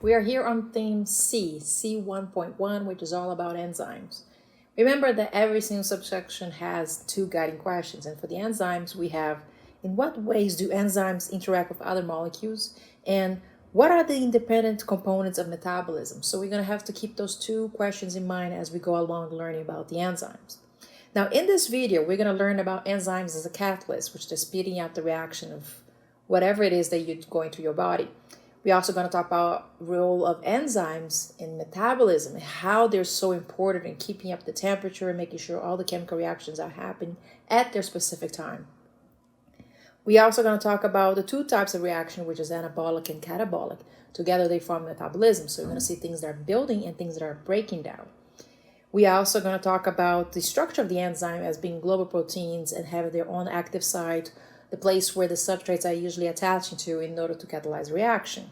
We are here on theme C 1.1, which is all about enzymes. Remember that every single subsection has two guiding questions, and for the enzymes we have: in what ways do enzymes interact with other molecules, and what are the independent components of metabolism? So we're going to have to keep those two questions in mind as we go along learning about the enzymes. Now in this video we're going to learn about enzymes as a catalyst, which is speeding up the reaction of whatever it is that you're going through your body. We're also going to talk about the role of enzymes in metabolism and how they're so important in keeping up the temperature and making sure all the chemical reactions are happening at their specific time. We're also going to talk about the two types of reaction, which is anabolic and catabolic. Together they form metabolism. So you're going to see things that are building and things that are breaking down. We are also going to talk about the structure of the enzyme as being global proteins and having their own active site, the place where the substrates are usually attaching to in order to catalyze the reaction.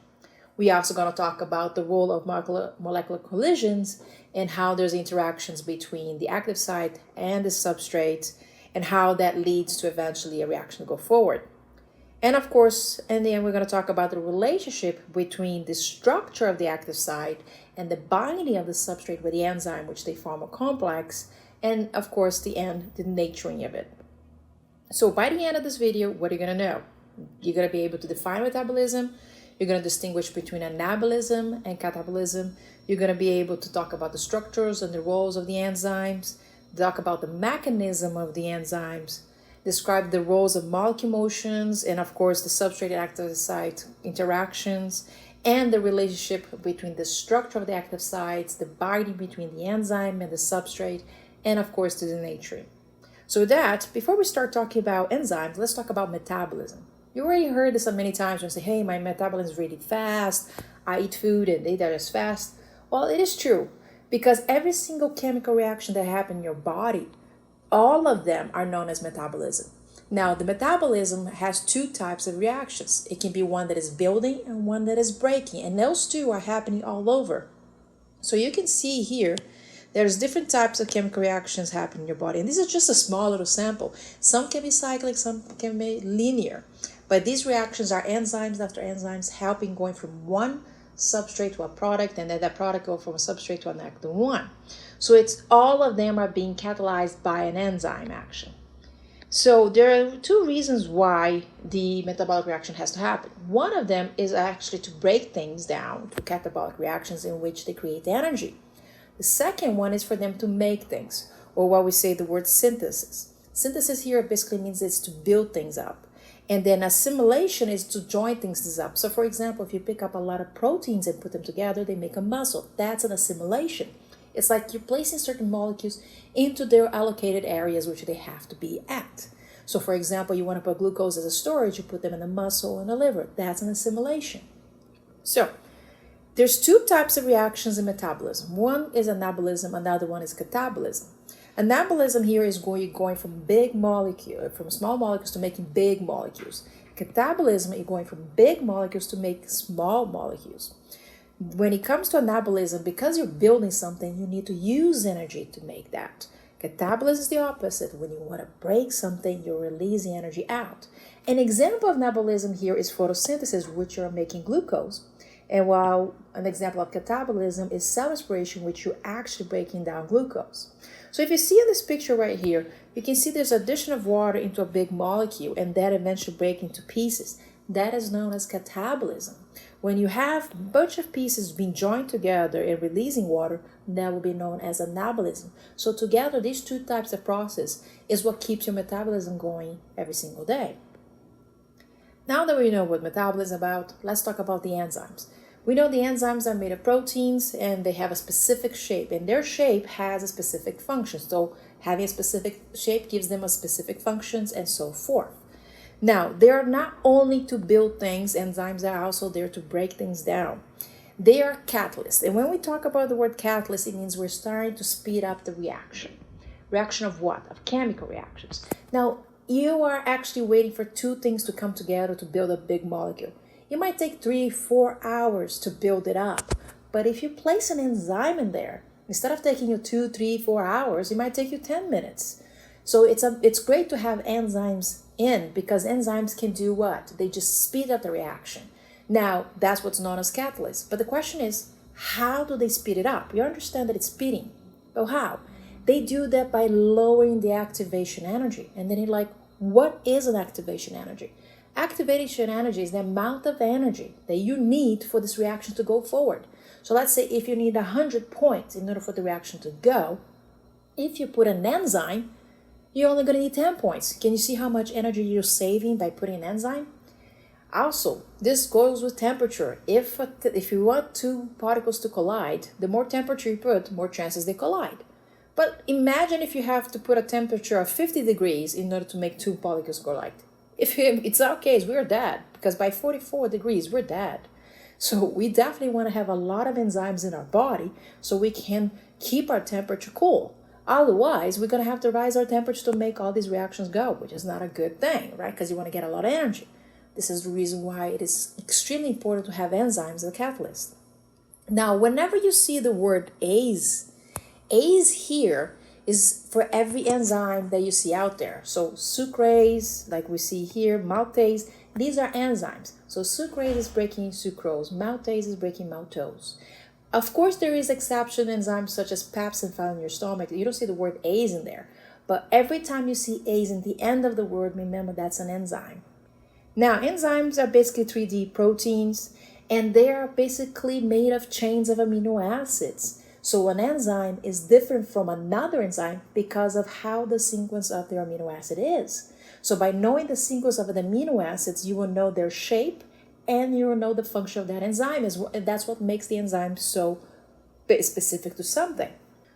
We are also going to talk about the role of molecular collisions and how there's interactions between the active site and the substrate and how that leads to eventually a reaction to go forward. And of course, in the end, we're going to talk about the relationship between the structure of the active site and the binding of the substrate with the enzyme, which they form a complex, and of course, the naturing of it. So by the end of this video, what are you going to know? You're going to be able to define metabolism. You're going to distinguish between anabolism and catabolism. You're going to be able to talk about the structures and the roles of the enzymes, talk about the mechanism of the enzymes, describe the roles of molecule motions, and of course the substrate active site interactions, and the relationship between the structure of the active sites, the binding between the enzyme and the substrate, and of course the denaturing. So with that, before we start talking about enzymes, let's talk about metabolism. You already heard this many times when you say, hey, my metabolism is really fast, I eat food and they digest fast. Well, it is true, because every single chemical reaction that happens in your body, all of them are known as metabolism. Now, the metabolism has two types of reactions. It can be one that is building and one that is breaking, and those two are happening all over. So you can see here, there's different types of chemical reactions happening in your body. And this is just a small little sample. Some can be cyclic, some can be linear. But these reactions are enzymes after enzymes helping going from one substrate to a product, and then that product go from a substrate to an active one. So it's all of them are being catalyzed by an enzyme action. So there are two reasons why the metabolic reaction has to happen. One of them is actually to break things down to catabolic reactions in which they create energy. The second one is for them to make things, or what we say the word synthesis. Synthesis here basically means it's to build things up. And then assimilation is to join things up. So for example, if you pick up a lot of proteins and put them together, they make a muscle. That's an assimilation. It's like you're placing certain molecules into their allocated areas which they have to be at. So for example, you want to put glucose as a storage, you put them in the muscle and the liver. That's an assimilation. So there's two types of reactions in metabolism. One is anabolism, another one is catabolism. Anabolism here is going from from small molecules to making big molecules. Catabolism is going from big molecules to make small molecules. When it comes to anabolism, because you're building something, you need to use energy to make that. Catabolism is the opposite. When you want to break something, you're releasing energy out. An example of anabolism here is photosynthesis, which you're making glucose. And while an example of catabolism is cell respiration, which you're actually breaking down glucose. So if you see in this picture right here, you can see there's addition of water into a big molecule and that eventually break into pieces. That is known as catabolism. When you have a bunch of pieces being joined together and releasing water, that will be known as anabolism. So together, these two types of process is what keeps your metabolism going every single day. Now that we know what metabolism is about, let's talk about the enzymes. We know the enzymes are made of proteins and they have a specific shape, and their shape has a specific function. So having a specific shape gives them a specific functions and so forth. Now, they are not only to build things, enzymes are also there to break things down. They are catalysts. And when we talk about the word catalyst, it means we're starting to speed up the reaction. Reaction of what? Of chemical reactions. Now, you are actually waiting for two things to come together to build a big molecule. It might take 3-4 hours to build it up. But if you place an enzyme in there, instead of taking you 2, 3, 4 hours, it might take you 10 minutes. So it's great to have enzymes in, because enzymes can do what? They just speed up the reaction. Now, that's what's known as catalysts. But the question is, how do they speed it up? You understand that it's speeding. But how? They do that by lowering the activation energy. And then you're like, what is an activation energy? Activation energy is the amount of energy that you need for this reaction to go forward. So let's say if you need 100 points in order for the reaction to go, if you put an enzyme, you're only going to need 10 points. Can you see how much energy you're saving by putting an enzyme? Also, this goes with temperature. If you want two particles to collide, the more temperature you put, more chances they collide. But imagine if you have to put a temperature of 50 degrees in order to make two particles collide. If it's our case, we're dead, because by 44 degrees, we're dead. So we definitely want to have a lot of enzymes in our body so we can keep our temperature cool. Otherwise, we're going to have to raise our temperature to make all these reactions go, which is not a good thing, right? Because you want to get a lot of energy. This is the reason why it is extremely important to have enzymes as a catalyst. Now, whenever you see the word ACE here is for every enzyme that you see out there. So sucrase, like we see here, maltase, these are enzymes. So sucrase is breaking sucrose, maltase is breaking maltose. Of course, there is exception enzymes such as pepsin found in your stomach. You don't see the word ACE in there. But every time you see ACE in the end of the word, remember that's an enzyme. Now, enzymes are basically 3D proteins, and they are basically made of chains of amino acids. So an enzyme is different from another enzyme because of how the sequence of their amino acid is. So by knowing the sequence of the amino acids, you will know their shape and you will know the function of that enzyme. And that's what makes the enzyme so specific to something.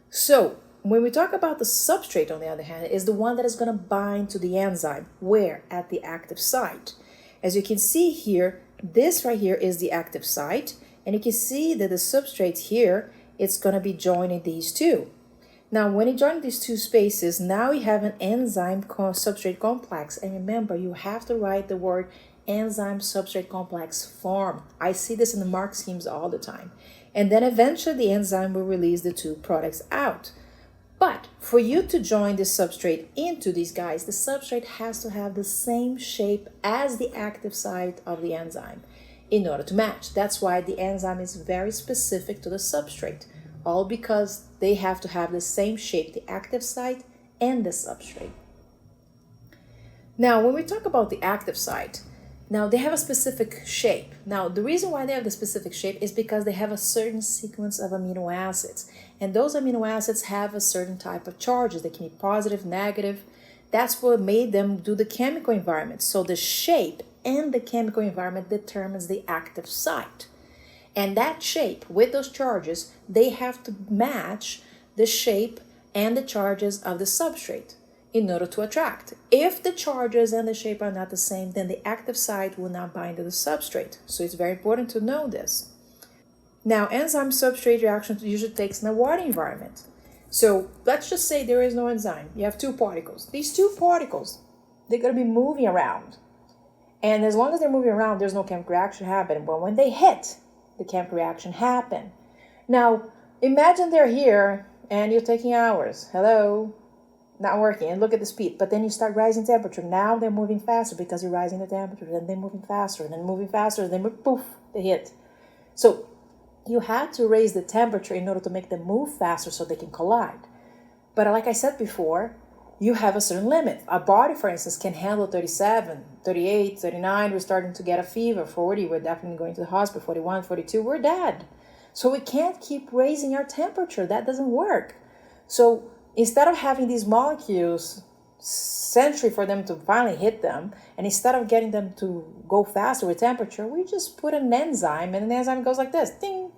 So when we talk about the substrate, on the other hand, is the one that is going to bind to the enzyme. Where? At the active site. As you can see here, this right here is the active site. And you can see that the substrate here, it's going to be joining these two. Now, when you join these two spaces, now you have an enzyme-substrate complex. And remember, you have to write the word enzyme-substrate complex form. I see this in the mark schemes all the time. And then eventually the enzyme will release the two products out. But for you to join the substrate into these guys, the substrate has to have the same shape as the active site of the enzyme in order to match. That's why the enzyme is very specific to the substrate, all because they have to have the same shape, the active site and the substrate. Now, when we talk about the active site, now they have a specific shape. Now, the reason why they have the specific shape is because they have a certain sequence of amino acids. And those amino acids have a certain type of charges. They can be positive, negative. That's what made them do the chemical environment. So the shape and the chemical environment determines the active site. And that shape with those charges, they have to match the shape and the charges of the substrate in order to attract. If the charges and the shape are not the same, then the active site will not bind to the substrate. So it's very important to know this. Now, enzyme-substrate reaction usually takes in a water environment. So let's just say there is no enzyme. You have two particles. These two particles, they're going to be moving around. And as long as they're moving around, there's no chemical reaction happening. But when they hit, the chemical reaction happen. Now, imagine they're here and you're taking hours. Hello? Not working. And look at the speed. But then you start rising temperature. Now they're moving faster because you're rising the temperature. Then they're moving faster. And then moving faster. And then poof, they hit. So you had to raise the temperature in order to make them move faster so they can collide. But like I said before, you have a certain limit. Our body, for instance, can handle 37, 38, 39. We're starting to get a fever. 40, we're definitely going to the hospital. 41, 42, we're dead. So we can't keep raising our temperature. That doesn't work. So instead of having these molecules century for them to finally hit them, and instead of getting them to go faster with temperature, we just put an enzyme, and the enzyme goes like this, ding.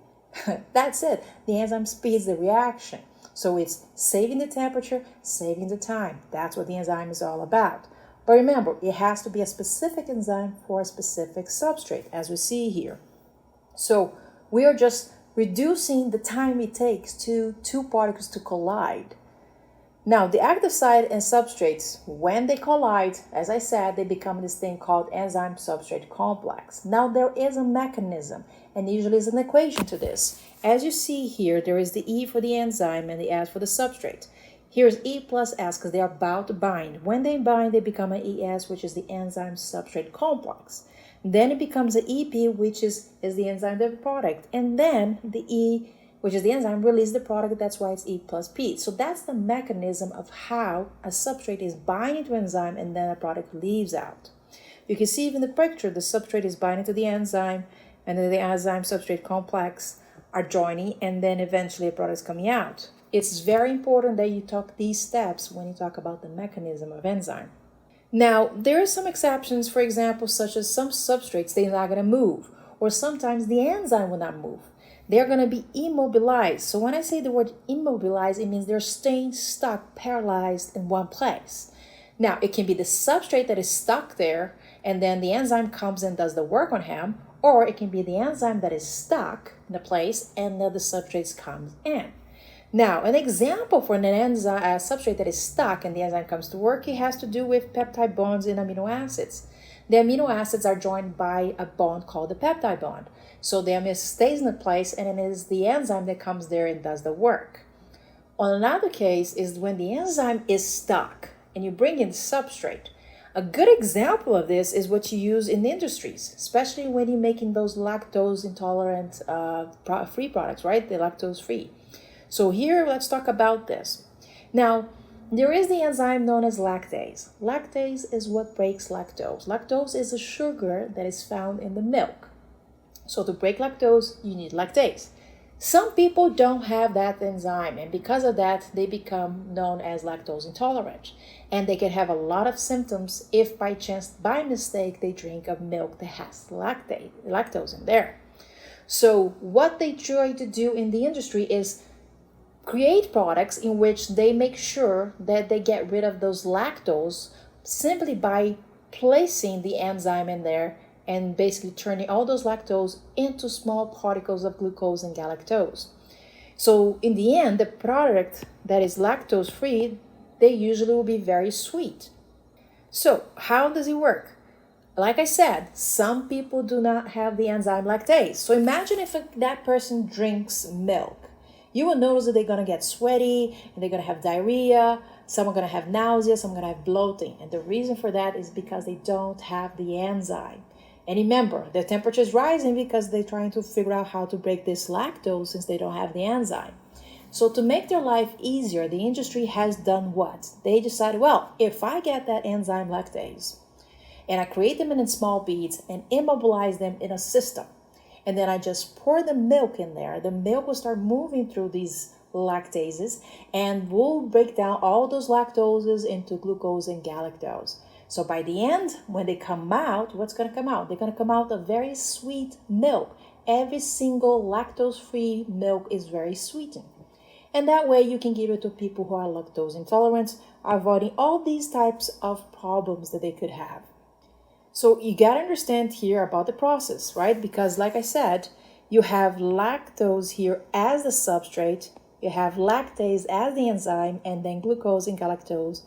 That's it. The enzyme speeds the reaction. So it's saving the temperature, saving the time. That's what the enzyme is all about. But remember, it has to be a specific enzyme for a specific substrate, as we see here. So we are just reducing the time it takes to two particles to collide. Now, the active site and substrates, when they collide, as I said, they become this thing called enzyme-substrate complex. Now, there is a mechanism, and usually is an equation to this. As you see here, there is the E for the enzyme and the S for the substrate. Here's E plus S because they are about to bind. When they bind, they become an ES, which is the enzyme-substrate complex. Then it becomes an EP, which is the enzyme the product. And then the E, which is the enzyme, release the product. That's why it's E plus P. So that's the mechanism of how a substrate is binding to enzyme and then a product leaves out. You can see even the picture, the substrate is binding to the enzyme and then the enzyme-substrate complex are joining and then eventually a product is coming out. It's very important that you talk these steps when you talk about the mechanism of enzyme. Now, there are some exceptions, for example, such as some substrates, they're not going to move, or sometimes the enzyme will not move. They're going to be immobilized. So when I say the word immobilized, it means they're staying stuck, paralyzed in one place. Now, it can be the substrate that is stuck there, and then the enzyme comes and does the work on him, or it can be the enzyme that is stuck in a place and then the substrate comes in. Now, an example for an enzyme, a substrate that is stuck and the enzyme comes to work, it has to do with peptide bonds in amino acids. The amino acids are joined by a bond called the peptide bond. So the amino stays in a place and it is the enzyme that comes there and does the work. On another case is when the enzyme is stuck and you bring in substrate. A good example of this is what you use in the industries, especially when you're making those lactose intolerant free products, right? The lactose-free. So here, let's talk about this. Now, there is the enzyme known as lactase. Lactase is what breaks lactose. Lactose is a sugar that is found in the milk. So to break lactose, you need lactase. Some people don't have that enzyme, and because of that, they become known as lactose intolerant. And they can have a lot of symptoms if by chance, by mistake, they drink a milk that has lactose in there. So what they try to do in the industry is create products in which they make sure that they get rid of those lactose simply by placing the enzyme in there and basically turning all those lactose into small particles of glucose and galactose. So in the end, the product that is lactose free, they usually will be very sweet. So how does it work? Like I said, some people do not have the enzyme lactase. So imagine if that person drinks milk. You will notice that they're going to get sweaty and they're going to have diarrhea. Some are going to have nausea, some are going to have bloating. And the reason for that is because they don't have the enzyme. And remember, their temperature is rising because they're trying to figure out how to break this lactose since they don't have the enzyme. So to make their life easier, the industry has done what? They decided, well, if I get that enzyme lactase and I create them in small beads and immobilize them in a system, and then I just pour the milk in there. The milk will start moving through these lactases and will break down all those lactoses into glucose and galactose. So by the end, when they come out, what's going to come out? They're going to come out a very sweet milk. Every single lactose-free milk is very sweetened. And that way you can give it to people who are lactose intolerant, avoiding all these types of problems that they could have. So you got to understand here about the process, right? Because like I said, you have lactose here as the substrate, you have lactase as the enzyme, and then glucose and galactose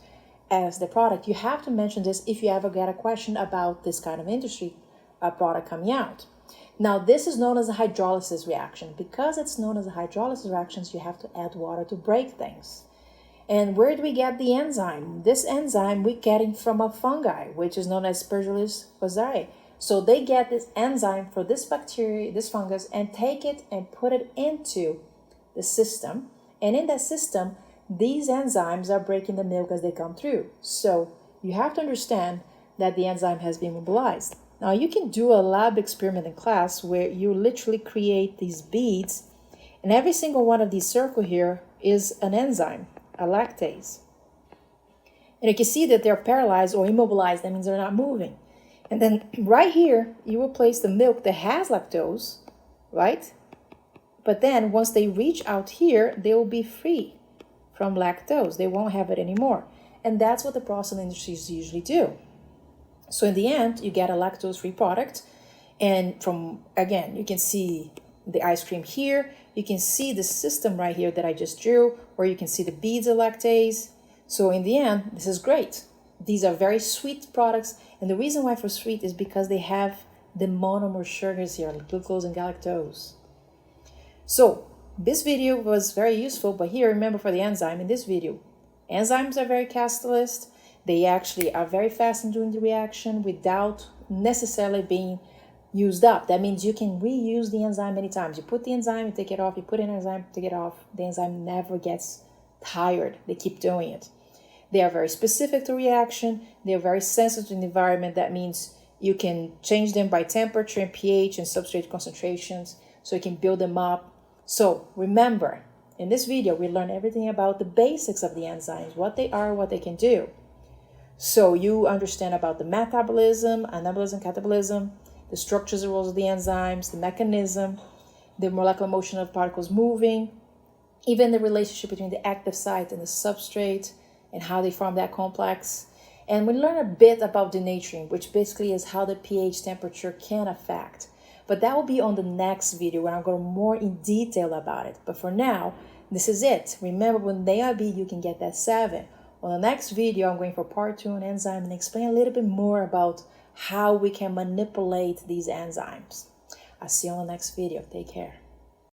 as the product. You have to mention this if you ever get a question about this kind of industry product coming out. Now, this is known as a hydrolysis reaction. Because it's known as a hydrolysis reaction, you have to add water to break things. And where do we get the enzyme? This enzyme we get it from a fungi, which is known as Aspergillus fusariae. So they get this enzyme for this bacteria, this fungus, and take it and put it into the system. And in that system, these enzymes are breaking the milk as they come through. So you have to understand that the enzyme has been mobilized. Now you can do a lab experiment in class where you literally create these beads, and every single one of these circles here is an enzyme, a lactase. And you can see that they're paralyzed or immobilized. That means they're not moving. And then right here, you will place the milk that has lactose, right? But then once they reach out here, they will be free from lactose. They won't have it anymore. And that's what the processing industries usually do. So in the end, you get a lactose-free product. And from, again, you can see the ice cream here. You can see the system right here that I just drew, where you can see the beads of lactase. So in the end, this is great. These are very sweet products. And the reason why for sweet is because they have the monomer sugars here, like glucose and galactose. So this video was very useful, but here, remember for the enzyme in this video, enzymes are very catalyst. They actually are very fast in doing the reaction without necessarily being used up. That means you can reuse the enzyme many times. You put the enzyme, you take it off, you put in an enzyme, take it off. The enzyme never gets tired. They keep doing it. They are very specific to reaction. They are very sensitive to the environment. That means you can change them by temperature and pH and substrate concentrations, so you can build them up. So remember, in this video, we learn everything about the basics of the enzymes, what they are, what they can do. So you understand about the metabolism, anabolism, catabolism, the structures and roles of the enzymes, the mechanism, the molecular motion of particles moving, even the relationship between the active site and the substrate and how they form that complex. And we learn a bit about denaturing, which basically is how the pH temperature can affect. But that will be on the next video where I'm going more in detail about it. But for now, this is it. Remember, with AIB, you can get that 7. On the next video, I'm going for part 2 on enzyme and explain a little bit more about how we can manipulate these enzymes. I'll see you on the next video. Take care.